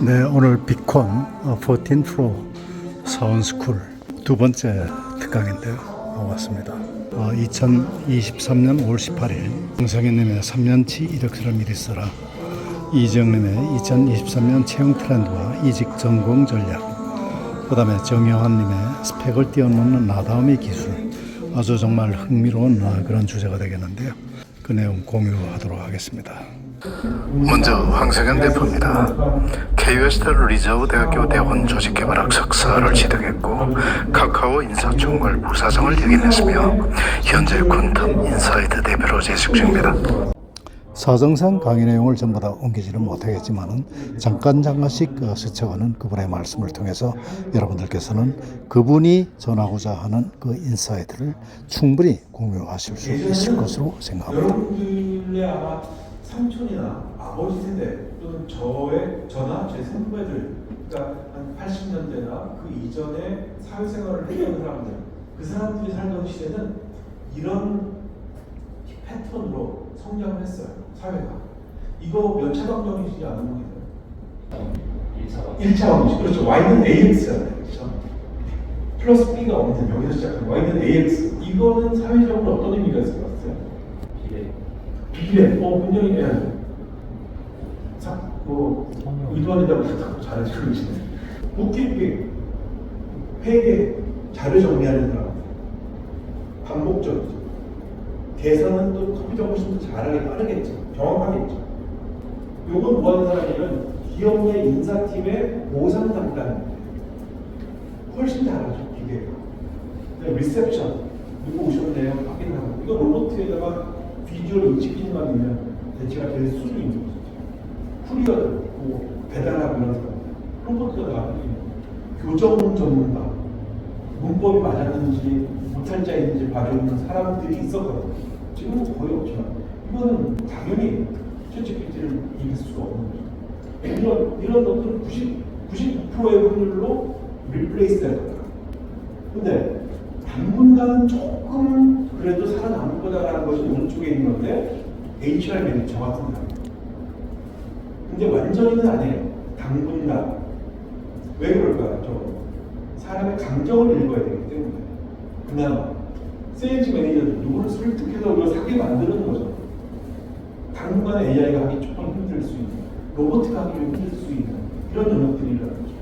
네, 오늘 비콘 14 프로 사원스쿨 두 번째 특강인데요. 왔습니다. 2023년 5월 18일 홍성현님의 3년치 이력서를 미리 써라, 이정님의 2023년 채용 트렌드와 이직 전공 전략, 그 다음에 정영환님의 스펙을 뛰어넘는 나다움의 기술, 아주 정말 흥미로운 그런 주제가 되겠는데요. 그 내용 공유하도록 하겠습니다. 먼저 황석현 대표입니다. KUST 리저브 대학교 대학원 조직개발학 석사를 취득했고 카카오 인사총괄 부사장을 역임했으며 현재 퀀텀 인사이트 대표로 재직 중입니다. 사정상 강의 내용을 전부 다 옮기지는 못하겠지만 잠깐씩 스쳐가는 그분의 말씀을 통해서 여러분들께서는 그분이 전하고자 하는 그 인사이트를 충분히 공유하실 수 있을 것으로 생각합니다. 여러분들의 아마 삼촌이나 아버지 세대 또는 저나 제 선후배들, 그러니까 한 80년대나 그 이전에 사회생활을 했던 사람들, 그 사람들이 살던 시대는 이런 패턴으로 성장을 했어요. 사회가. 이거 몇 차 방정이지 않은 거예요? 1차 방정식. 그렇죠. y는 ax잖아요. 그렇죠? 플러스 b가 없는 여기서 시작한 y는 ax. 이거는 사회적으로 어떤 의미가 있을 것 같아요? 비례. 굉장히 의도하는다고 자꾸 잘해주고 계시네. 북키핑, 회계, 자료 정리하는 사람, 반복적이죠. 계산은 또 컴퓨터가 훨씬 더 잘하게 빠르겠죠. 정확하겠죠. 요건 뭐 하는 사람이면 기업 내 인사팀의 보상 담당, 훨씬 잘하죠. 기계가. 리셉션, 누구 오셨네요. 확인하고. 이거 로봇에다가 비주얼 인식 기능만 있으면 대체가 될 수준인 거죠. 쿠리어들, 배달하고 이런 사람들, 로봇에다가 교정 전문가, 문법이 맞았는지 못할 자인지 봐주는 사람들이 있었거든요. 지금은 거의 없지만 이거는 당연히 챗GPT를 이길 수가 없는 거죠. 이런 것들은 99%의 확률로 리플레이스 될 거다. 근데 당분간은 조금 그래도 살아남을 거다라는 것이 오른쪽에 있는 건데 HR 매니저 같은 사람. 근데 완전히는 아니에요. 당분간. 왜 그럴까요? 사람의 감정을 읽어야 되기 때문에. 그나마 세일즈 매니저들 누구를 설득해서 이걸 사게 만드는 거죠. 당분간 AI가 하기 조금 힘들 수 있는, 로봇가 하기 좀 힘들 수 있는 이런 영역들이라는 거죠.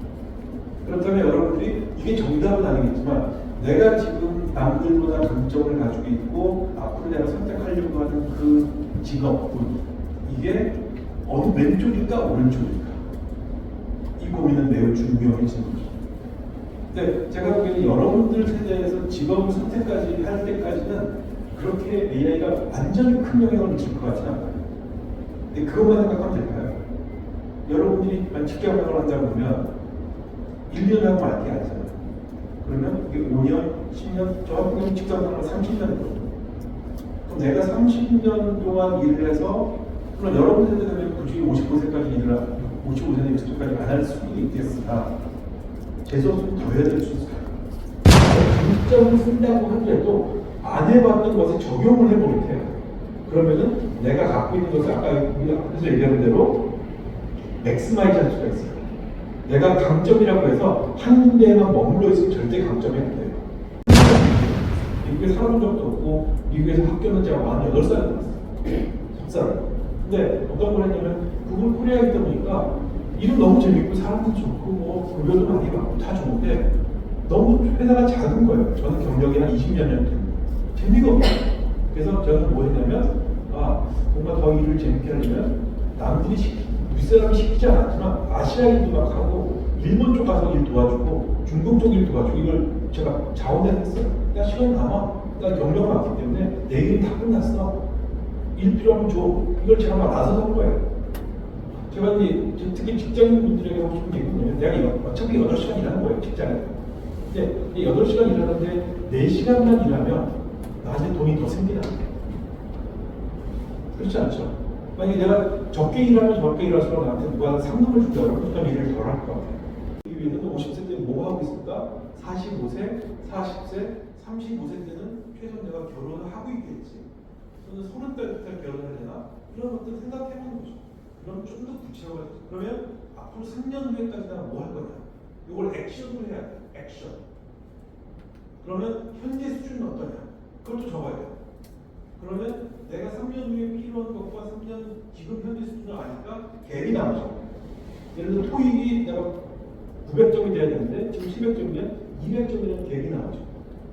그렇다면 여러분들이 이게 정답은 아니겠지만 내가 지금 남들보다 강점을 가지고 있고 앞으로 내가 선택하려고 하는 그 직업군, 이게 어느 왼쪽일까 오른쪽일까, 이 고민은 매우 중요해지는 거죠. 근데 제가 보기에는 여러분들 세대에서 직업을 선택까지 할 때까지는 그렇게 AI가 완전히 큰 영향을 미칠 것 같지는 않아요. 근데 그것만 생각하면 될까요? 여러분들이 직장 생활을 한다고 보면 1년 하고 말 게 아니잖아요. 그러면 이게 5년, 10년, 저 같은 경우는 직장 생활을 30년 했거든요. 그럼 내가 30년 동안 일을 해서, 물론 여러분 세대 되면 굳이 55세까지 일을 하고 55세, 60세까지 안 할 수도 있겠으나 계속 좀 더 해야 될 수 있어요. 강점을 쓴다고 하더라도 안 해봤던 것에 적용을 해볼 때, 그러면은 내가 갖고 있는 것을 아까 앞에서 얘기한 대로 맥스마이즈 할 수가 있어요. 내가 강점이라고 해서 한 군데에만 머물러 있으면 절대 강점이 안 돼요. 미국에 살아본 적도 없고 미국에서 학교는 제가 48살 나왔어요. 석사를. 근데 어떤 걸 했냐면 구글 코리아이다 보니까 일은 너무 재밌고 사람도 좋고 급여도 많이 받고 다 좋은데 너무 회사가 작은 거예요. 저는 경력이 한 20년 됩니다. 재미가 없어요. 그래서 저는 뭐 했냐면 뭔가 더 일을 재밌게 하려면 남들이 윗사람이 시키지 않았지만 아시아 일도 막 하고 일본 쪽 가서 일 도와주고 중국 쪽 일 도와주고, 이걸 제가 자원해서 했어요. 나 시간 남아. 나 경력 많기 때문에 내 일은 다 끝났어. 일 필요하면 줘. 이걸 제가 막 나서서 한 거예요. 제가 이제 특히 직장인분들에게 하고 싶은 얘기는 내가 어차피 8시간 일하는 거예요, 직장에서. 근데 8시간 일하는데 4시간만 일하면 나한테 돈이 더 생기나? 그렇지 않죠? 만약에 내가 적게 일하면 적게 일할수록 나한테 누가 상금을 준다 그러면 좀 일을 덜 할 것 같아요. 이 위에는 50세 때 뭐 하고 있을까? 45세, 40세, 35세 때는 최소 내가 결혼을 하고 있겠지. 저는 30살 때 결혼을 해야 되나? 이런 것들 생각해보는 거죠. 그럼 좀 더 구체화가 되죠. 그러면 앞으로 3년 후에까지 내가 뭐 할 거냐. 이걸 액션을 해야 돼. 액션. 그러면 현재 수준은 어떠냐. 그것도 적어야 돼. 그러면 내가 3년 후에 필요한 것과 3년 지금 현재 수준을 아니까 갭이 나오죠. 예를 들어 토익이 내가 900점이 돼야 되는데 지금 700점이면 200점이라는 갭이 나오죠.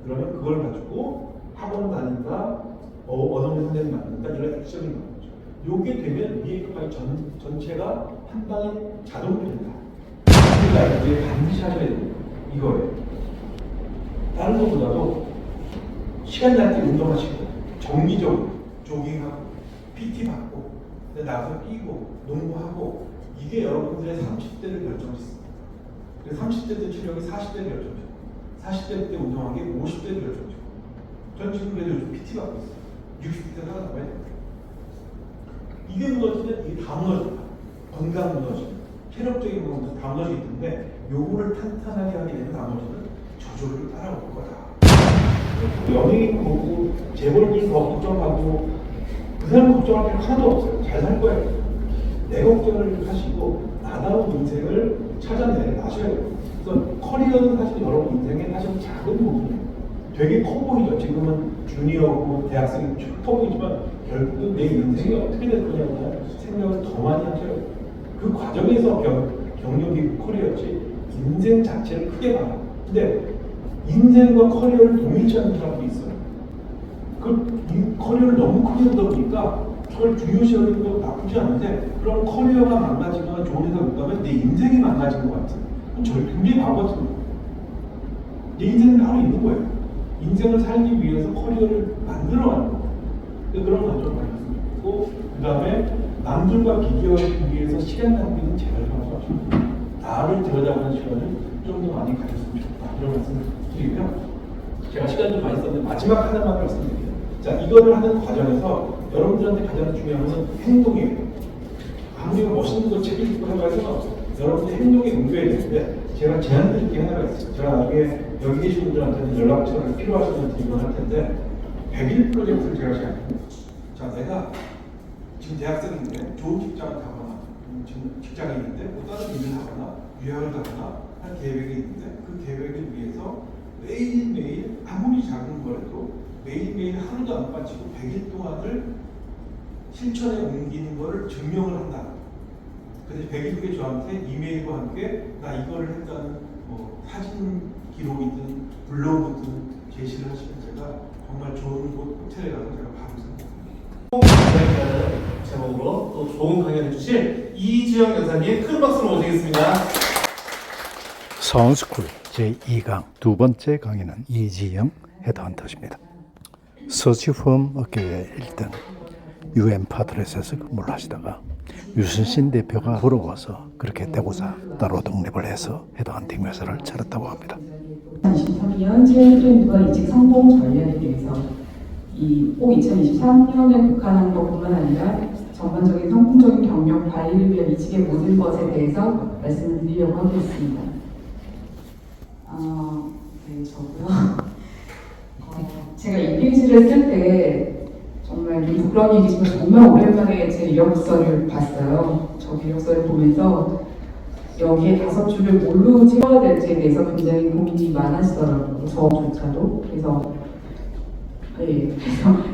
그러면 그걸 가지고 학원 다닌다, 어느 선생님 만든다 이런 액션이 나오죠. 요게 되면 위에 것까지 전체가 한 방에 자동으로 된다. 그러니까 이제 반드시 하셔야 돼요. 이거예요. 다른 것보다도 시간 날 때 운동하시고 정기적으로 조깅하고 PT 받고 나가서 뛰고 농구하고 이게 여러분들의 30대를 결정짓습니다. 그래서 30대 때 체력이 40대를 결정짓고 40대 때 운동한 게 50대를 결정짓고 전 지금 그래도 요즘 PT 받고 있어요. 60대 살아남아야 됩니다. 이게 무너지면 이게 다 무너집니다. 건강 무너집니다. 체력적인 부분도 다 무너지기 때문에 요거를 탄탄하게 하게 되면 나머지는 저절로 따라올 거다. 연예인 보고 재벌들 더 걱정하고 그 사람 걱정할 필요 하나도 없어요. 잘 살 거예요. 내 걱정을 하시고 나다운 인생을 찾아내셔야 돼요. 그래서 커리어는 사실 여러분 인생의 사실 작은 부분이에요. 되게 커 보이죠. 지금은 주니어고 대학생이 커 보이지만 결국은 내 인생이 어떻게 될 거냐고 생각을 더 많이 하셔야 돼요. 그 과정에서 경력이 커리어였지 인생 자체를 크게 봐요. 근데 인생과 커리어를 동일시하는 사람도 있어요. 그 커리어를 너무 크게 보다 보니까 그걸 중요시하는 건 나쁘지 않은데 그럼 커리어가 망가지거나 좋은 회사 못 가면 내 인생이 망가진 것 같은 그럼 저 굉장히 바보 같은 거예요. 내 인생은 바로 있는 거예요. 인생을 살기 위해서 커리어를 만들어가는 거예요. 그런 건 좀 많이 했으면 좋겠고 그 다음에 남들과 비교하기 위해서 시간 낭비는 제발 좀 하셔가지고 나를 들여다보는 시간을 좀 더 많이 가졌으면 좋겠다 이런 말씀을 드리고요. 제가 시간 좀 많이 썼는데 마지막 하나만 말씀드릴게요. 자, 이거를 하는 과정에서 여러분들한테 가장 중요한 것은 행동이에요. 아무리 멋있는 거 책 읽고 해봐야 상관없어요. 여러분들 행동에 옮겨야 되는데 제가 제안 드릴 게 하나가 있어요. 제가 나중에 여기 계신 분들한테는 연락처를 필요하신 분한테 드리곤 할 텐데 100일 프로젝트를 제가 제안합니다. 자, 내가 지금 대학생인데 좋은 직장을 가거나 지금 직장인인데 뭐 다른 일을 하거나 유학을 가거나 할 계획이 있는데 그 계획을 위해서 매일매일 아무리 작은 거라도 매일매일 하루도 안 빠지고 100일 동안을 실천에 옮기는 거를 증명을 한다. 그래서 100일 후에 저한테 이메일과 함께 나 이거를 했다는 뭐 사진 기록이든 블로그든 제시를 하시면 제가 정말 좋은 곳 호텔에 가서 제가 바로 생각합니다. 제목으로 또 좋은 강연해 주실 이지영 여사님 큰 박수로 모시겠습니다. 서울스쿨 제2강 두 번째 강의는 이지영 헤드헌터십니다. 서치펌 업계의 1등 UN 파트렛에서 근무를 하시다가 유순신 대표가 부러워서 그렇게 되고자 따로 독립을 해서 헤드헌팅 회사를 차렸다고 합니다. 2023년 채용 트렌드와 이직 성공 전략에 대해서 꼭 2023년에 국한한 것뿐만 아니라 전반적인 성공적인 경력 관리를 위한 이직의 모든 것에 대해서 말씀을 드리려고 하고 있습니다. 네, 저고요. 제가 이 페이지를 쓸 때 정말 부끄러운 얘기지만 정말 오랜만에 제 이력서를 봤어요. 저 이력서를 보면서 여기에 5줄을 뭘로 채워야 될지에 대해서 굉장히 고민이 많았어요. 저조차도. 그래서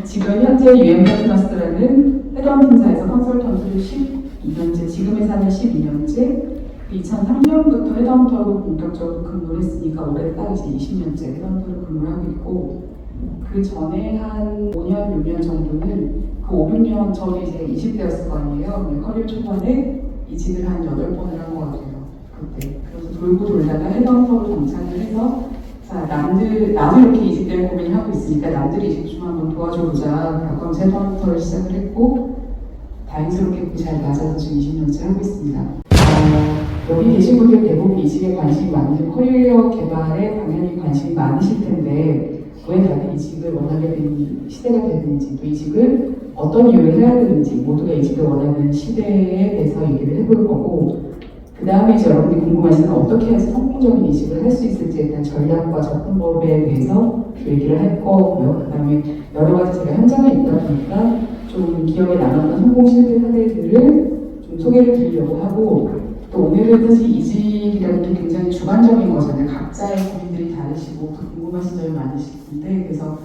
지금 현재 UN 파트너스라는 헤드헌팅사에서 컨설턴트를 12년째, 지금 회사는 12년째, 2003년부터 헤드헌터로 본격적으로 근무를 했으니까 올해 딱 이제 20년째 헤드헌터로 근무를 하고 있고, 그 전에 한 5년, 6년 정도는 그 5, 6년 저도 이제 20대였을 거 아니에요. 커리어 초반에 이직을 한 8번을 한 것 같아요. 그때. 그래서 돌고 돌다가 헤드헌터로 정착을 해서 자, 나도 이렇게 이직 때문에 고민을 하고 있으니까 남들이 이직 좀 한번 도와줘보자. 그럼 헤드헌터를 시작을 했고 다행스럽게 잘 맞아서 지금 20년째 하고 있습니다. 여기 계신 분들 대부분 이직에 관심이 많으시고 커리어 개발에 당연히 관심이 많으실 텐데 왜 다들 이직을 원하게 되는 시대가 되는지 또 이직을 어떤 이유로 해야 되는지 모두가 이직을 원하는 시대에 대해서 얘기를 해볼 거고 그 다음에 이제 여러분들이 궁금하시는 어떻게 해서 성공적인 이직을 할 수 있을지에 대한 전략과 접근법에 대해서 얘기를 할 거고요. 그 다음에 여러 가지 제가 현장에 있다 보니까 좀 기억에 남았던 성공 실패 사례들을 좀 소개를 드리려고 하고 또 오늘은 사실 이직이라는 게 굉장히 주관적인 거잖아요. 각자의 고민들이 다르시고 또 궁금하신 점이 많으실 텐데 그래서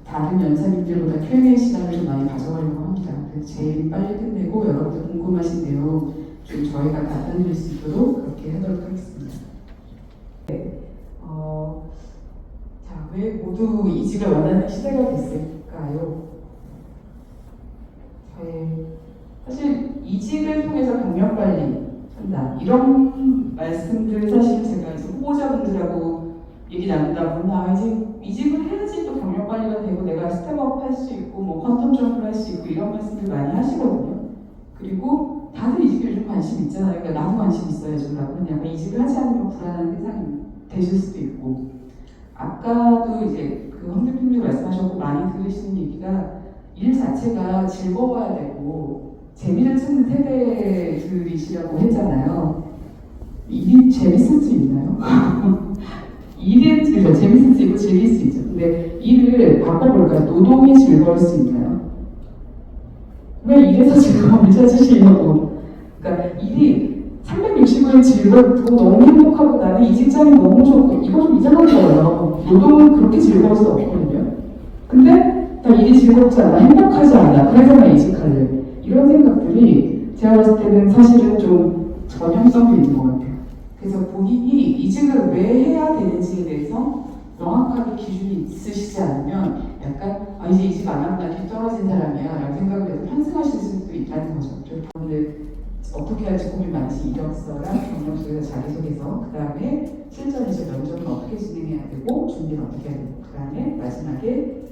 다른 연사님들보다 Q&A 시간을 좀 많이 가져가려고 합니다. 그래서 제일 빨리 끝내고 여러분들 궁금하신 내용 좀 저희가 답변 드릴 수 있도록 그렇게 하도록 하겠습니다. 자, 왜 모두 이직을 원하는 시대가 됐을까요? 사실 이직을 통해서 경력 관리 한다 이런 말씀들 사실 제가 이제 후보자분들하고 얘기 나누다 보면 이직을 해야지 또 경력 관리가 되고 내가 스텝업 할 수 있고 뭐 퀀텀 점프를 할 수 있고 이런 말씀들 많이 하시거든요. 그리고 다들 이직에 요즘 관심 있잖아요. 그러니까 나도 관심 있어야지라고 약간 이직을 하지 않으면 불안한 세상이 되실 수도 있고 아까도 이제 그 황 대표님 말씀하셨고 많이 들으시는 얘기가 일 자체가 즐거워야 되고 재미를 찾는 세대들이시라고 했잖아요. 일이 재밌을 수 있나요? 일은 그렇죠. 재밌을 수 있고 즐길 수 있죠. 근데 일을 바꿔볼까요? 노동이 즐거울 수 있나요? 왜 일에서 즐거움을 찾으시려고? 그러니까 일이 365일 즐겁고 너무 행복하고 나는 이 직장이 너무 좋고 이거 좀 이상한 거예요. 노동은 그렇게 즐거울 수 없거든요. 근데 나 일이 즐겁지 않아, 행복하지 않아. 그래서 나 이직할래. 이런 생각들이 제가 봤을 때는 사실은 좀 전형성이 있는 것 같아요. 그래서 본인이 이직을 왜 해야 되는지에 대해서 명확하게 기준이 있으시지 않으면 약간 이제 이직 안 하면 나 뒤떨어진 사람이야 라는 생각을 해서 편승하실 수도 있다는 거죠. 오늘 어떻게 할지 고민 많으신 이력서랑 경력서에서 자기소개서 그 다음에 실전 이제 면접은 어떻게 진행해야 되고 준비를 어떻게 해야 되고 그 다음에 마지막에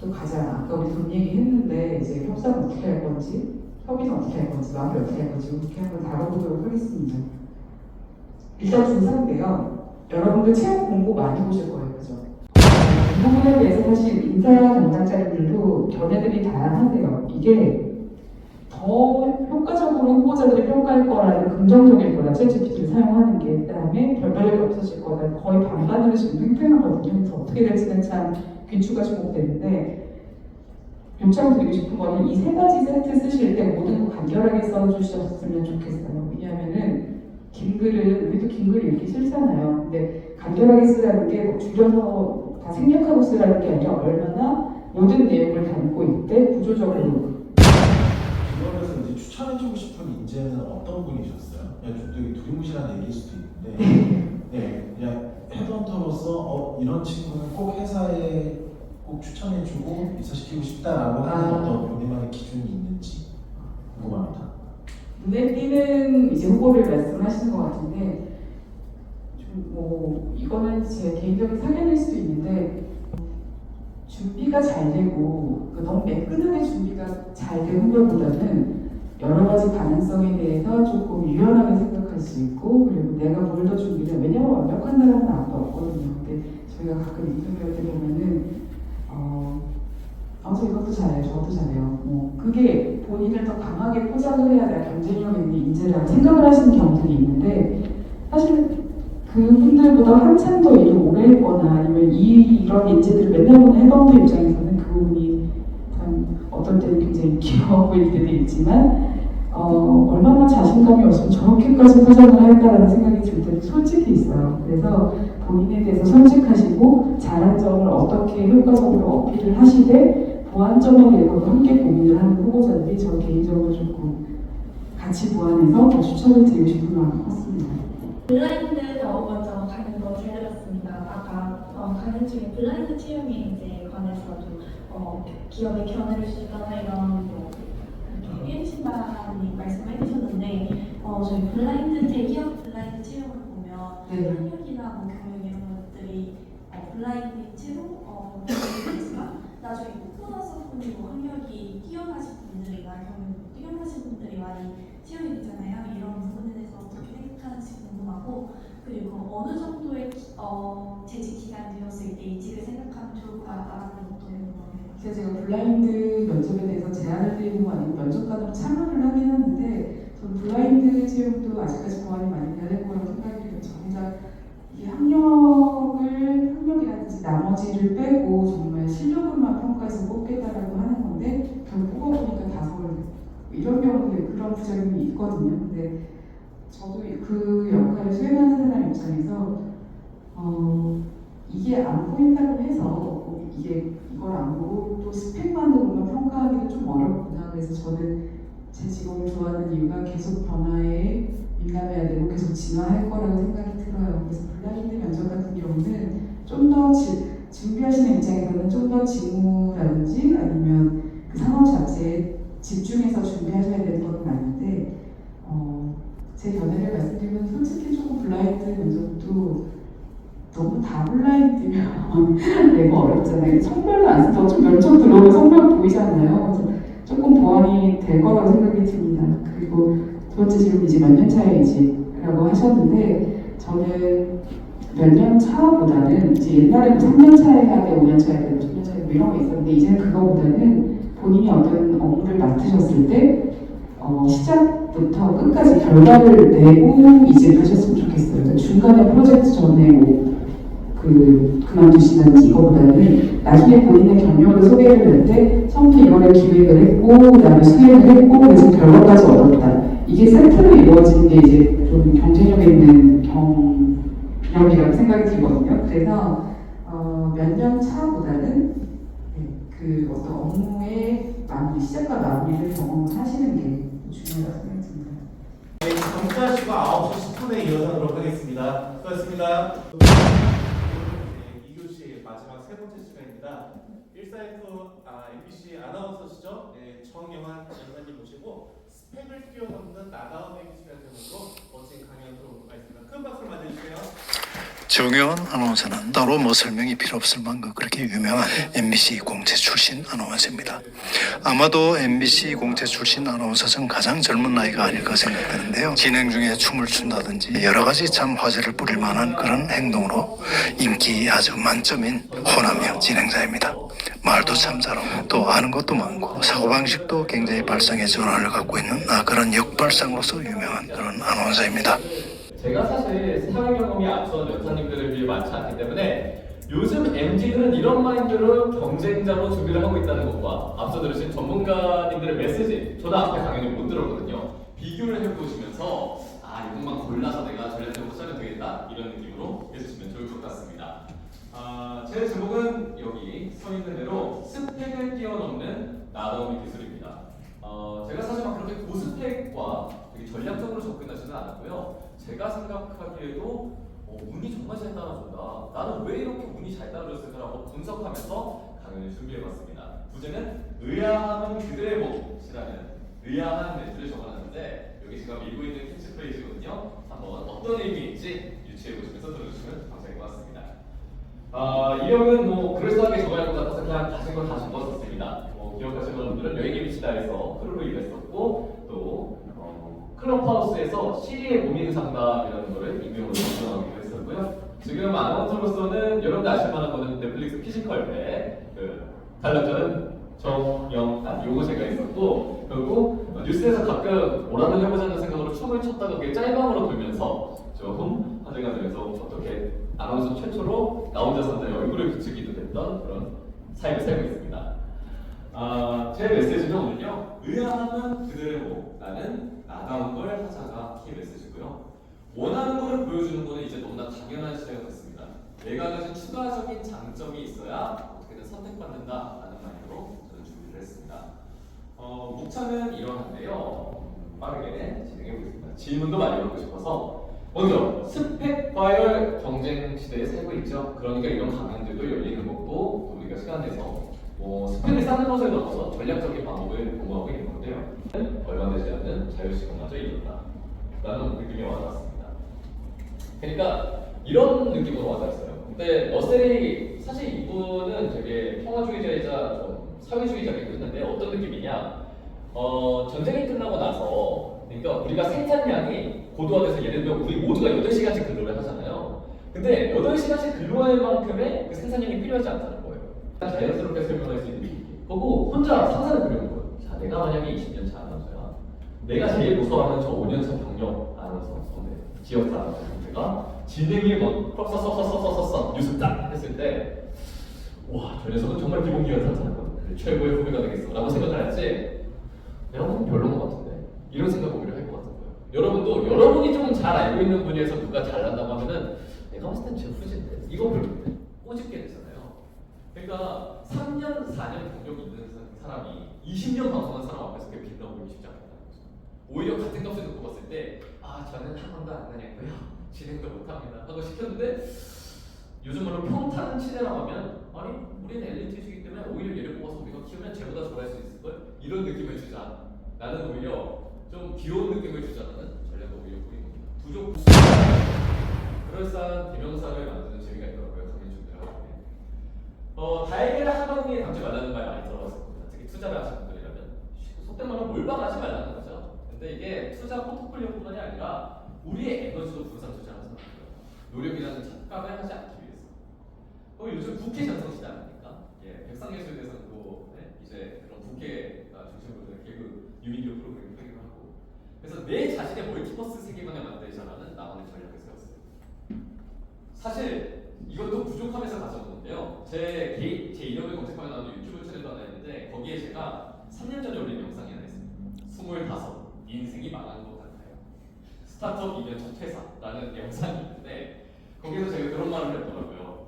또 가장 아까 우리 돈 얘기했는데 이제 협상 어떻게 할 건지 협의는 어떻게 할 건지 마무리 어떻게 할 건지 이렇게 한번 다뤄보도록 하겠습니다. 일단 중사인데요. 여러분들 채용 공고 많이 보실 거예요. 그죠? 이 부분에 대해서 사실 인사 담당자들도 견해들이 다양한데요. 이게 더 효과적으로 후보자들이 평가할 거라는 긍정적일 거다. 챗GPT를 사용하는 게. 그 다음에 별별게 없어질 거다. 거의 반반으로 지금 팽팽하거든요. 그래서 어떻게 될지는 참 귀추가 주목되는데 요청 드리고 싶은 거는 이 세 가지 세트 쓰실 때 모든 거 간결하게 써주셨으면 좋겠어요. 왜냐하면은 긴 글은 우리도 긴 글 읽기 싫잖아요. 근데 간결하게 쓰라는 게 뭐 줄여서 다 생략하고 쓰라는 게 아니라 얼마나 모든 내용을 담고 있대 구조적으로. 그러면서 이제 추천해주고 싶은 인재는 어떤 분이셨어요? 그냥 좀 되게 두리뭉실한 얘기일 수도 있는데, 네, 그냥 헤드헌터로서 이런 친구는 꼭 회사에 꼭 추천해주고 입사시키고 싶다라고 하는 어떤 본인만의 기준이 있는지 궁금합니다. 눈에 띄는 이제 후보를 말씀하시는 것 같은데 좀 뭐 이거는 제 개인적인 사견일 수도 있는데 준비가 잘 되고 너무 매끈하게 준비가 잘 된 후보보다는 여러 가지 가능성에 대해서 조금 유연하게 생각할 수 있고 그리고 내가 뭘 더 준비를 왜냐면 완벽한 사람은 아무도 없거든요. 근데 저희가 가끔 인터뷰할 때 보면은 저 이것도 잘해요, 저것도 잘해요. 그게 본인을 더 강하게 포장을 해야 내가 경쟁력 있는 인재라고 생각을 하시는 경우들이 있는데 사실 그분들보다 한참 더 일을 오래 했거나 아니면 이런 인재들을 맨날 보는 헤드헌터 입장에서는 그 부분이 참 어떨 때는 굉장히 귀여워 보일 때도 있지만 얼마나 자신감이 없으면 저렇게까지 포장을 할까라는 생각이 들 때도 솔직히 있어요. 그래서 본인에 대해서 솔직하시고 잘한 점을 어떻게 효과적으로 어필을 하시되 보완점에 대해서도 함께 고민을 하는 후보자들이 저 개인적으로 조금 같이 보완해서 더 추천을 드리고 싶은 마음이 컸습니다. 블라인드 먼저 강의도 잘 들었습니다. 아까 강의 중에 블라인드 채용에 이제 관해서도 기업의 견해를 주거나 이런 신반이 말씀해 주셨는데 저희 대기업 블라인드 채용을 보면 학력이나 경영 이런 것들이 블라인드 채용 되지만 나중에 뽑고 나서 보니 학력이 뛰어나신 분들이나 경영이 뛰어나신 분들이 많이 채용이 되잖아요. 이런 부분에 대해서 어떻게 생각하는지 궁금하고 그리고 어느 정도의 재직 기간이 되었을 때 이직을 생각하면 좋을까라는 것도 궁금해요. 제가 블라인드 면접에 대해서 제안을 드리는 거 아니고 면접관으로 참여를 하긴 하는데 저는 블라인드 채용도 아직까지 보완이 많이 돼야 될 거라고 생각이 들어요. 정작 이 학력이라든지 나머지를 빼고 정말 실력으로만 평가해서 뽑겠다라고 하는 건데 결국 뽑아보니까 다 서울 이런 경우도 그런 부작용이 있거든요. 근데 저도 그 역할을 수행하는 사람 입장에서 이게 안 보인다고 해서 이걸 안 보고 또 스펙만으로 보면 평가하기도 좀 어렵구나. 그래서 저는 제 직업을 좋아하는 이유가 계속 변화에 민감해야 되고 계속 진화할 거라고 생각이 들어요. 그래서 블라인드 면접 같은 경우는 좀 더 준비하시는 입장에서는 좀 더 직무라든지 아니면 그 상황 자체에 집중해서 준비하셔야 되는 건 맞는데 제 견해를 말씀드리면 솔직히 조금 블라인드 면접도 너무 다 블라인드면 내가 어렵잖아요. 성별도 안 쓴다고 좀 면접 들어오면 성별 보이잖아요. 그래서 조금 보완이 될 거라고 생각이 듭니다. 그리고 두 번째 질문 이제 몇 년 차이지라고 하셨는데 저는 몇 년 차보다는 이제 옛날에 3년 차여야 돼, 5년 차여야 돼, 10년 차여야 돼 이런 게 있었는데 이제는 그거보다는 본인이 어떤 업무를 맡으셨을 때 시작부터 끝까지 결과를 내고 이제 하셨으면 좋겠어요. 그러니까 중간에 프로젝트 전에 그만두시는지 이거보다는 나중에 본인의 경력을 소개를 할 때 처음부터 이거를 기획을 했고 그다음에 수행을 했고 그래서 결과까지 얻었다. 이게 세트로 이루어지는 게 이제 좀 경쟁력에 있는 경력이라고 생각이 들거든요. 그래서 몇 년 차보다는 그 어떤 업무의 마무리, 시작과 마무리를 경험하시는 게 중요하다고 생각이 듭니다. 정자 씨가 9시 10분에 이어가도록 하겠습니다. 수고하셨습니다. 2교시 마지막 세 번째 시간입니다. 1사이프 MBC 아나운서시죠? 네, 정영환 연사님 모시고 스펙을 뛰어넘는 나다움의 기술이라는 제목으로 멋진 강연 들어오도록 하겠습니다. 큰 박수를 맞아주세요. 정여원 아나운서는 따로 뭐 설명이 필요 없을 만큼 그렇게 유명한 MBC 공채 출신 아나운서입니다. 아마도 MBC 공채 출신 아나운서 중 가장 젊은 나이가 아닐까 생각되는데요. 진행 중에 춤을 춘다든지 여러 가지 참 화제를 뿌릴 만한 그런 행동으로 인기 아주 만점인 호남형 진행자입니다. 말도 참 잘하고 또 아는 것도 많고 사고방식도 굉장히 발상의 전환을 갖고 있는 그런 역발상으로서 유명한 그런 아나운서입니다. 제가 사실 사회 경험이 앞선 연사님들에 비해 많지 않기 때문에 요즘 MZ들은 이런 마인드로 경쟁자로 준비를 하고 있다는 것과 앞서 들으신 전문가님들의 메시지, 저도 앞에 강연을 못 들었거든요. 비교를 해보시면서 이것만 골라서 내가 전략적으로 짜면 되겠다 이런 느낌으로 해주시면 좋을 것 같습니다. 제 제목은 여기 써 있는 대로 스펙을 뛰어넘는 나다움의 기술입니다. 제가 사실 막 그렇게 고스펙과 되게 전략적으로 접근하지는 않았고요. 제가 생각하기에도 운이 정말 잘 따라준다. 나는 왜 이렇게 운이 잘 따라줬을까라고 분석하면서 강연을 준비해봤습니다. 주제는 의아함은 그들의 몫이라는 의아한 멘트를 적어놨는데 여기 제가 밀고 있는 캐치프레이즈거든요. 한번 어떤 의미인지 유추해보시면서 들어주시면 감사할 것 같습니다. 이력은 뭐 그럴싸하게 적어야 할 것 같아서 그냥 가진 걸 다 적었었습니다. 기억하시는 분들은 여행의 미치다에서 크루로 일했었고 또 클럽하우스에서 시리의 고민 상담이라는 거를 익명으로 전송하기도 했었고요. 지금 아나운서로서는 여러분들 아실만한 거는 넷플릭스 피지컬에 탈락자는 정영한 요거 제가 있었고 그리고 뉴스에서 가끔 오라는 해보자는 생각으로 춤을 췄다가 그게 짤방으로 돌면서 좀 화제가 되면서 어떻게 아나운서 최초로 나 혼자 산다의 얼굴을 비추기도 됐던 그런 삶을 살고 있습니다. 제 메시지는 오늘요. 의아함은 그들의 몫, 나는 나다운 걸 하자가 키 메시지고요. 원하는 걸 보여주는 거는 이제 너무나 당연한 시대가 됐습니다. 내가 가진 추가적인 장점이 있어야 어떻게든 선택받는다라는 마인드로 저는 준비를 했습니다. 목차는 이러한데요. 빠르게 진행해 보겠습니다. 질문도 많이 받고 싶어서 먼저 스펙 과열 경쟁 시대에 살고 있죠. 그러니까 이런 강연들도 열리는 거고 또 우리가 시간 내서 스펙을 쌓는 것을 넘어서 전략적인 방법을 공부하고 있는 건데요. 얼마 되지 않는 자유시간마저 이뤘다 라는 느낌이 와닿았습니다. 그러니까 이런 느낌으로 와닿았어요. 근데 러셀이 사실 이분은 되게 평화주의자이자 좀 사회주의자이기도 했는데 어떤 느낌이냐, 전쟁이 끝나고 나서 그러니까 우리가 생산량이 고도화돼서 예를 들면 우리 모두가 8시간씩 근로를 하잖아요. 근데 8시간씩 근로할 만큼의 그 생산량이 필요하지 않다는 거예요. 자연스럽게 설명할 수 있는 얘기. 그리고 혼자 상상을 그려본 거예요. 자, 내가 만약에 20년 차 아나운서야. 내가 제일 무서워하는 저 5년 차 경력 아나운서 선배, 지역사 아나운서 선배가 진행을 뭐 썩썩썩썩썩썩 뉴스 딱 했을 때 와, 저 녀석은 정말 기본기가 탄탄하거든. 최고의 후배가 되겠어 라고 생각을 했지 내가 보면 별로인 것 같은데 이런 생각 오히려 할 것 같은 거예요. 여러분도 여러분이 좀 잘 알고 있는 분야에서 누가 잘난다고 하면은 내가 봤을 땐 제 후진데 이거 별론데 꼬집게 되잖아요. 그러니까 3년, 4년 경력이 있는 사람이 20년 방송한 사람 앞에서 그렇게 빛나고 보기 쉽지 않겠다는 거죠. 오히려 같은 값을 듣고 봤을 때 저는 한 번도 안 다녔고요. 진행도 못합니다 하고 시켰는데 요즘 말로 평타는 치내라고 하면 아니 우리는 엘리트이기 때문에 오히려 얘를 뽑아서 우리가 키우면 쟤보다 잘할 수 있을걸? 이런 느낌을 주자. 나는 오히려 좀 귀여운 느낌을 주자는 전략을 오히려 뿌린 겁니다. 부족 그럴싸한 대명사를 만드는 재미가 있더라고요. 강연 중들하고. 다행히는 하반기에 담지 말라는 말 많이 들어봤을 겁니다. 특히 투자를 하시는 분들이라면 속된 말로 몰빵하지 말라는 거죠. 근데 이게 투자 포트폴리오뿐만이 아니라 우리의 에너지도 분산 투자하는 거예요. 노력이라는 착각을 하지 않기 위해서. 요즘 국회 전성시대 아닙니까? 예, 백상예술대상도 이제 그런 국회가 중심으로 된 개그 뉴미디어 프로그램을 하기로 하고. 그래서 내 자신의 멀티버스 세계관을 만들자라는 나만의 전략을 세웠어요. 사실 이것도 부족함에서 가져오는데요. 제 이름을 검색하면 나오는 유튜브 채널도 하나 있는데 거기에 제가 3년 전에 올린 영상이 하나 있습니다. 25 인생이 망한 것 같아요. 스타트업 2년 첫 퇴사라는 영상이 있는데 거기서 제가 그런 말을 했더라고요.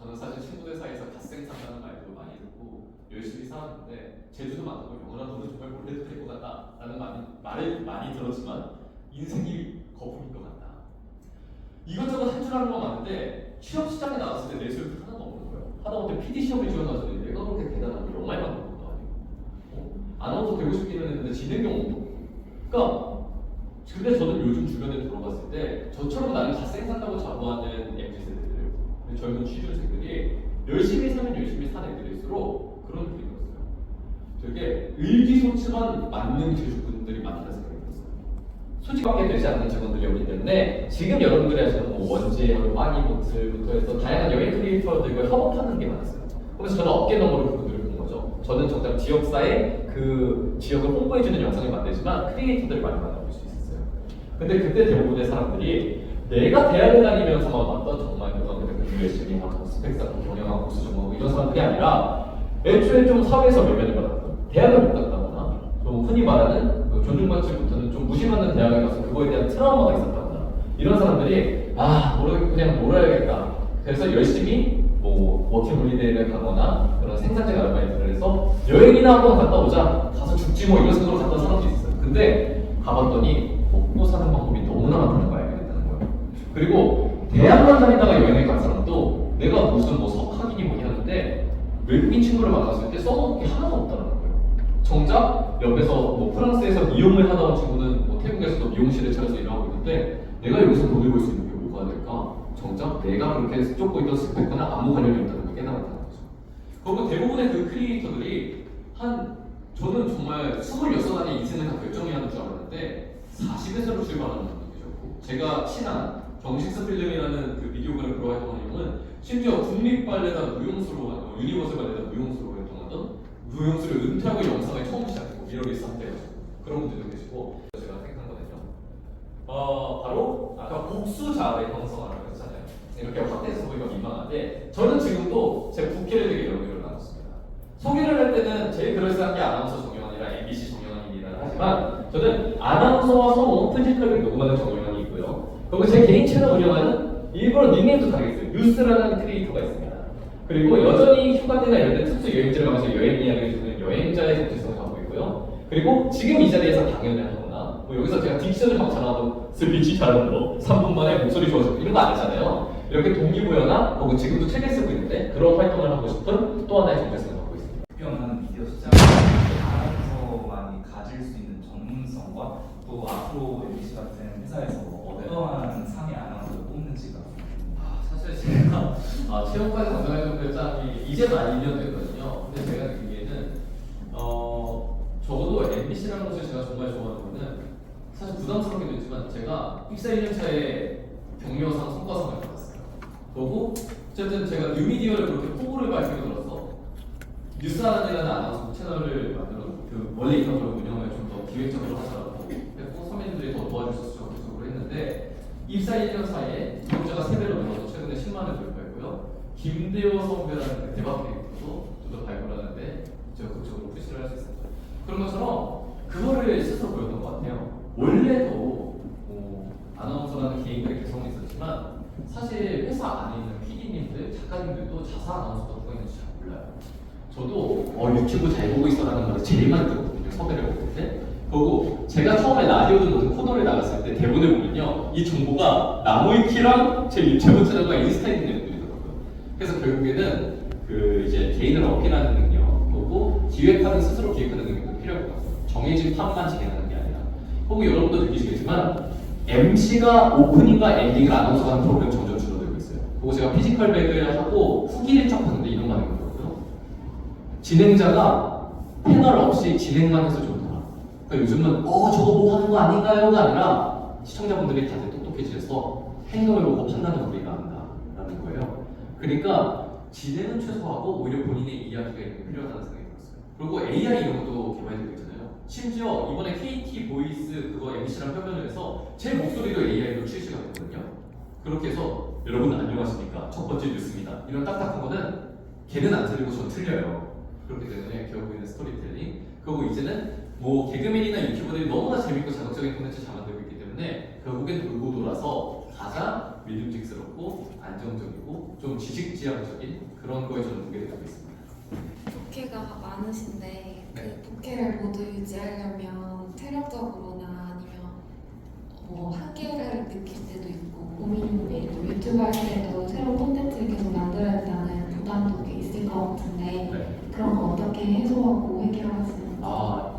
저는 사실 친구들 사이에서 갓생산다는 말도 많이 듣고 열심히 살았는데 제주도 만나고 영원한 돈을 정말 몰래 되고 간다라는 말을 많이 들었지만 인생이 거품인 것 같다. 이것저것 한 줄 아는 건 맞는데 취업 시장에 나왔을 때 내수율도 하나도 없는 거예요. 하다못해 PD 시험에 지원하서도 내가 그렇게 대단한 걸 영화에 만든 것도 아니고 아나운서 되고 싶기는 했는데 지는 경우도. 그러니까 근데 저는 요즘 주변에 들어봤을 때 저처럼 나는 갓생산다고 자부하는 MZ세대들 젊은 취준생들이 열심히 사면 열심히 산 애들일수록 그런 느낌이 들었어요. 되게 의기소침한 만능 제주분들이 많다는 생각이 들었어요. 솔직하게 되지 않는 직원들이 없기 때문에 지금 여러분들이 하시는 원지, 빠니보트부터 해서 다양한 여행 크리에이터들과 협업하는 게 많았어요. 그래서 저는 어깨 너머로 그분들을 본 거죠. 저는 정작 지역사에 그 지역을 홍보해주는 영상을 만들지만 크리에이터들을 많이 만나볼 수 있었어요. 근데 그때 대부분의 사람들이 내가 대학을 다니면서만 봤던 정말 고등학교 열심히 하고 스펙 쌓고 경영하고 고수 전공하고 이런 사람들이 아니라 애초에 좀 사회에서 외면을 받았고 대학을 못 갔다거나 좀 흔히 말하는 존중받지 못하는 좀 무시받는 대학에 가서 그거에 대한 트라우마가 있었다거나 이런 사람들이 그냥 놀아야겠다. 그래서 열심히 워킹홀리데이를 가거나 그런 생산적 아르바이트를 해서 여행이나 한번 갔다 오자 가서 죽지 뭐 이런 식으로 갔던 사람도 있어요. 근데 가봤더니 먹고 사는 방법이 너무나 많다는 거 알겠다는 거예요. 그리고 대학만 다니다가 여행을 간 사람도 내가 무슨 석학이니 뭐니 하는데 외국인 친구를 만났을 때 써먹을 게 하나도 없다는 거예요. 정작 옆에서 프랑스에서 미용을 하다 온 친구는 태국에서도 미용실을 차려서 일하고 있는데 내가 여기서 돈을 벌 수 있는 게 뭐가 될까? 정작 내가 그렇게 쫓고 있던 스펙과는 아무 관련이 없다는 걸 깨달았다는 거죠. 그리고 대부분의 그 크리에이터들이 저는 정말 26안에 인생을 다 결정해야 하는 줄 알았는데 40에서로 출발하는 분들이셨고 제가 친한 정식스 필름이라는 그 비디오그램 프로 활동하는 형은 심지어 국립발레단 무용수로 유니버설 발레단 무용수로 활동하던 무용수를 은퇴하고 영상을 처음 시작했고 미러리스 한때가지고 그런 분들도 계시고 제가 생각한 거는요. 바로 아까 복수자의 형성이라고 했잖아요. 이렇게 확대해서 보기가 민망한데 저는 지금도 제 부캐를 되게 여러 개로 나눴습니다. 소개를 할 때는 제일 그럴싸한 게 아나운서 정영환이라 MBC 정영환입니다. 하지만 저는 아나운서와 성우 편집클럽을 녹음하는 정영환이 있고요. 그리고 제 개인 채널 운영하는 일부러 닉네임도 다르겠어요. 뉴스라는 크리에이터가 있습니다. 그리고 여전히 휴가 때나 이런 데 특수 여행지를 가면서 여행 이야기를 주는 여행자의 정체성을 갖고 있고요. 그리고 지금 이 자리에서 강연을 하거나 여기서 제가 딕션을 막 잘하고 스피치 잘하는 거 3분 만에 목소리 좋아지고 이런 거 안 하잖아요. 이렇게 동기부여나 혹은 지금도 책을 쓰고 있는데 그런 활동을 하고 싶은 또 하나의 정체성을 갖고 있습니다. 급변하는 미디어 시장에 아나운서만이 가질 수 있는 전문성과 또 앞으로 MBC 같은 회사에서 어떠한 상의 아나운서를 뽑는지가 사실 제가 체육관 담당했던 별장이 이제 만 2년 됐거든요. 근데 제가 느끼기에는 적어도 MBC라는 곳을 제가 정말 좋아하는 거는 사실 부담스럽기도 했지만 제가 입사 1년 차에 경력상 성과상을 받았어요. 그리고 어쨌든 제가 뉴미디어를 그렇게 포부를 밝히고 들어서 뉴스하나라는 아나운서 채널을 만들어 원래 있던 걸 운영을 좀 더 기획적으로 하자고 했고 선배님들이 더 도와주셔서 적극적으로 했는데 입사 1년 사이에 구독자가 3배로 늘어서 최근에 10만을 돌파했고요. 김대호 선배라는 대박 캐릭터도 좀 더 발굴하는데 적극적으로 푸시를 할 수 있었죠. 그런 것처럼 그거를 스스로 보였던 것 같아요. 원래도 아나운서라는 개인들의 개성은 있었지만 사실 회사 안에 있는 PD님들, 작가님들도 자사 아나운서가 누가 있는지 잘 몰라요. 저도 유튜브 잘 보고 있어라는 말을 제일 많이 들었거든요. 섭외를 올 때. 그리고 제가 처음에 라디오든 무슨 코너를 나갔을 때 대본을 보면요, 이 정보가 나무위키랑 제 유튜브 채널과 인스타 있는 내용들이더라고요. 그래서 결국에는 그 이제 개인을 어필하는 능력, 그리고 기획하는 스스로 기획하는 능력도 필요할 것 같아요. 정해진 판만 진행하는 게 아니라. 혹은 여러분도 느끼시겠지만 MC가 오프닝과 엔딩을 아나운서가 하는 프로그램 점점 줄어들고 있어요. 그리고 제가 피지컬 백을 하고 후기를 쫙 봤는데 이런 말이 있더라고요. 진행자가 패널 없이 진행만 해서 좋더라. 그러니까 요즘은 저거 뭐 하는 거 아닌가요가 아니라 시청자분들이 다들 똑똑해지셔서 행동을 보고 판단을 우리가 한다라는 거예요. 그러니까 진행은 최소화하고 오히려 본인의 이야기가 필요하다는 생각이 들었어요. 그리고 AI 이런 것도 개발되고 있잖아요. 심지어 이번에 KT 보이스 그거 MC랑 협연을 해서 제 목소리도 AI로 출시가 됐거든요. 그렇게 해서 여러분 안녕하십니까? 첫 번째 뉴스입니다. 이런 딱딱한 거는 걔는 안 틀리고 전 틀려요. 그렇기 때문에 결국에는 스토리텔링. 그리고 이제는 뭐 개그맨이나 유튜버들이 너무나 재밌고 자극적인 콘텐츠 잘 만들고 있기 때문에 결국엔 돌고 돌아서 가장 믿음직스럽고 안정적이고 좀 지식지향적인 그런 거에 저는 무게를 두고 있습니다. 독해가 많으신데 네. 그 독해를 모두 유지하려면 체력적으로나 아니면 한계를 느낄 때도 있고 고민인데 유튜브 할 때도 새로운 콘텐츠를 계속 만들어야 된다는 부담도 꽤 있을 것 같은데 네. 그런 거 어떻게 해소하고 해결하시는지.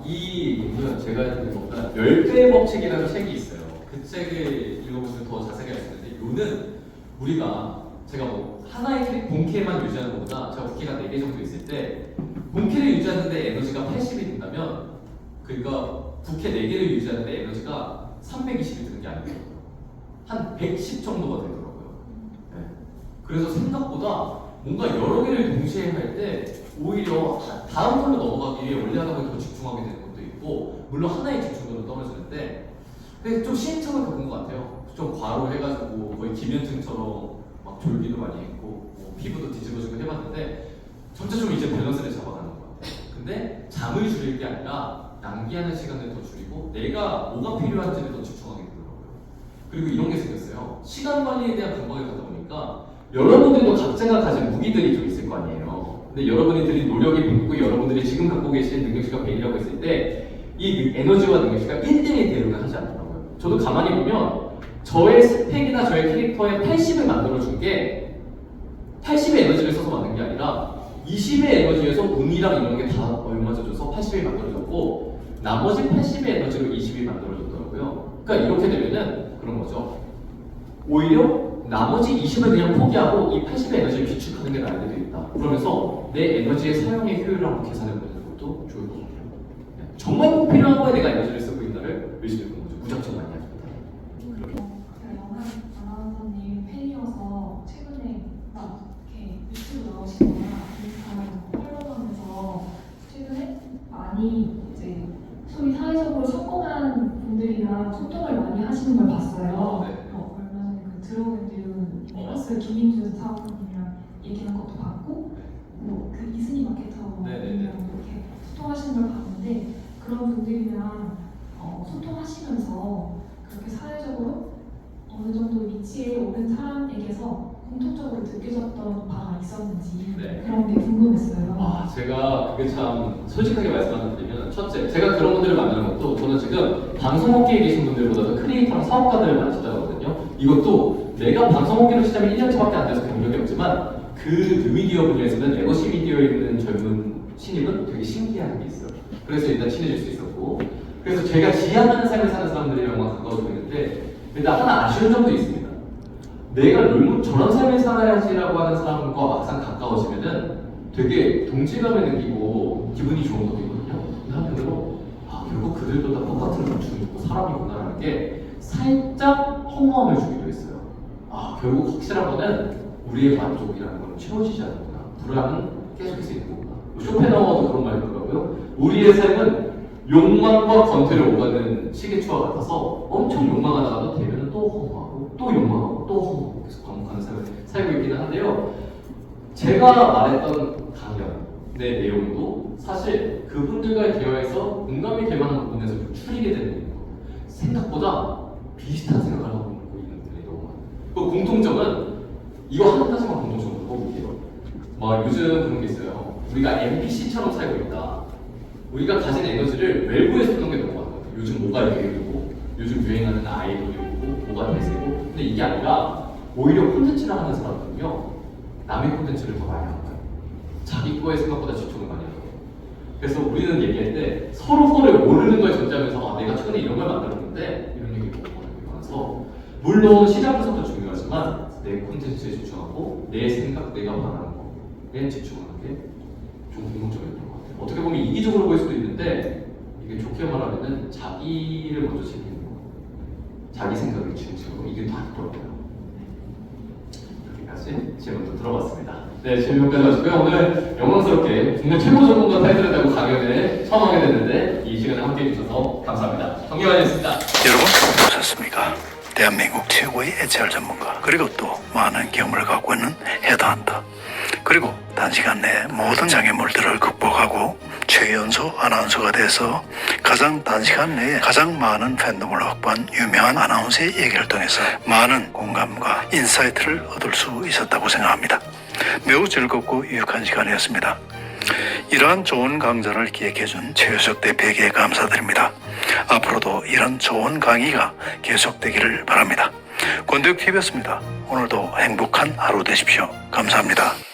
이 부분은 제가 읽은 것보다 10배의 법칙이라는 책이 있어요. 그 책을 읽어보시면 더 자세하게 알 수 있는데 요는 우리가 제가 뭐 하나의 본캐만 유지하는 것보다 제가 부캐가 4개 정도 있을 때 본캐를 유지하는데 에너지가 80이 된다면 그러니까 부캐 4개를 유지하는데 에너지가 320이 드는 게 아니에요. 한 110 정도가 되더라고요. 네. 그래서 생각보다 뭔가 여러 개를 동시에 할 때 오히려 다음 걸로 넘어가기 위해 원래 하다 보니 더 집중하게 되는 것도 있고 물론 하나의 집중도는 떨어지는데 근데 좀 시행착오를 겪은 것 같아요. 좀 과로해가지고 거의 기면증처럼 막 졸기도 많이 했고 뭐 피부도 뒤집어지고 해봤는데 점차 좀 이제 밸런스를 잡아가는 것 같아요. 근데 잠을 줄일 게 아니라 낭비하는 시간을 더 줄이고 내가 뭐가 필요한지를 더 집중하게 되더라고요. 그리고 이런 게 생겼어요. 시간 관리에 대한 감각을 갖다 보니까 여러분들도 각자가 가진 무기들이 좀 있을 거 아니에요. 근데 여러분들이 노력이 붙고 여러분들이 지금 갖고 계신 능력치가 100이라고 했을 때 이 에너지와 능력치가 1대1 대응을 하지 않더라고요. 저도 가만히 보면 저의 스펙이나 저의 캐릭터에 80을 만들어준 게 80의 에너지를 써서 만든 게 아니라 20의 에너지에서 운이랑 이런 게 다 얼마져줘서 80이 만들어졌고 나머지 80의 에너지로 20이 만들어졌더라고요. 그러니까 이렇게 되면은 그런 거죠. 오히려 나머지 20을 그냥 포기하고 이 80의 에너지를 비축하는 게 나을 때도 있다. 그러면서 내 에너지의 사용의 효율을 한번 계산해 보는 것도 좋을 것 같아요. 정말 꼭 필요한 거에 내가 에너지를 쓰고 있나를 의식해 보는 거죠. 무작정 많이 하죠. 제가 영한 아나운서님 팬이어서 최근에 막 이렇게 유튜브 나오시거나 인스타그램 팔로우하면서 최근에 많이 이제 소위 사회적으로 성공한 분들이랑 소통을 많이 하시는 걸 봤어요. 네. 얼마 전에 그 들어오는 뉴스 김민준 사업가님이랑 얘기하는 것도 봤고 뭐그 이순희 마케터님이랑 이렇게 소통하시는 걸 봤는데 그런 분들이랑 소통하시면서 그렇게 사회적으로 어느 정도 위치에 오른 사람에게서 공통적으로 느껴졌던 바가 있었는지 네. 그런 게 궁금했어요. 제가 그게 참 솔직하게 말씀드리면 첫째, 제가 그런 분들을 만나는 것도 저는 지금 방송업계에 계신 분들보다도 크리에이터랑 사업가들을 많이 찾아가거든요. 이것도 내가 방송업계로 시작하면 1년차밖에 안 돼서 경력이 없지만 그 뉴미디어 분야에서는 에너지 미디어에 있는 젊은 신입은 되게 신기한 게 있어요. 그래서 일단 친해질 수 있었고 그래서 제가 지향하는 삶을 사는 사람들이랑만 가까워지고 있는데 일단 하나 아쉬운 점도 있습니다. 내가 저런 삶을 살아야지라고 하는 사람과 막상 가까워지면은 되게 동질감을 느끼고 기분이 좋은 것도 있거든요. 근데 한편으로 결국 그들도 다 똑같은 감정이 있고 사람이구나라는 게 살짝 허무함을 주기도 했어요. 결국 확실한 거는 우리의 만족이라는 건 채워지지 않는구나. 불안은 계속해서 있는 거구나. 쇼펜하우어도 그런 말이 있더라고요. 우리의 삶은 욕망과 권태를 오가는 시계추와 같아서 엄청 욕망하다가도 되면 또 허무하고 또 욕망하고 또 허무하고 계속 반복하는 삶을 살고 있기는 한데요. 제가 말했던 강연의 내용도 사실 그분들과의 대화에서 공감이 될 만한 부분에서 좀 추리게 되는 거예요. 생각보다 비슷한 생각을 하고 있는 분들이 너무 많아요. 그 공통점은 이거 한 가지만 공통점으로 꼽을게요. 막 요즘 그런 게 있어요. 우리가 NPC처럼 살고 있다. 우리가 가진 에너지를 외부에 쏟는 게 너무 많아요. 요즘 뭐가 유행이고, 요즘 유행하는 아이돌이고, 뭐가 대세고. 근데 이게 아니라 오히려 콘텐츠를 하는 사람들은요, 남의 콘텐츠를 더 많이 하는 거예요. 자기 거에 생각보다 집중을 많이 하는 거예요. 그래서 우리는 얘기할 때 서로를 모르는 걸 전제하면서 내가 최근에 이런 걸 만들었는데 이런 얘기를 못 하는 게 많아서 물론 시장 분석도 중요하지만 내 콘텐츠에 집중하고 내 생각, 내가 바라는 거에 집중하는 게 좀 공통점이었던 것 같아요. 어떻게 보면 이기적으로 보일 수도 있는데 이게 좋게 말하면은 자기를 먼저 챙기는 거, 자기 생각을 중심으로 이게 다 있더라고요. 여기까지 질문도 들어봤습니다. 네, 질문까지 마치고요. 오늘 영광스럽게 국내 최고 전문가 타이틀을 달고 강연에 처음 하게 됐는데 이 시간에 함께해 주셔서 감사합니다. 정기환이었습니다. 여러분 어떠셨습니까? 대한민국 최고의 HR 전문가, 그리고 또 많은 경험을 갖고 있는 헤드헌터, 그리고 단시간 내에 모든 장애물들을 극복하고 최연소 아나운서가 돼서 가장 단시간 내에 가장 많은 팬덤을 확보한 유명한 아나운서의 얘기를 통해서 많은 공감과 인사이트를 얻을 수 있었다고 생각합니다. 매우 즐겁고 유익한 시간이었습니다. 이러한 좋은 강좌를 기획해준 최효석 대표에게 감사드립니다. 앞으로도 이런 좋은 강의가 계속되기를 바랍니다. 권대욱TV였습니다. 오늘도 행복한 하루 되십시오. 감사합니다.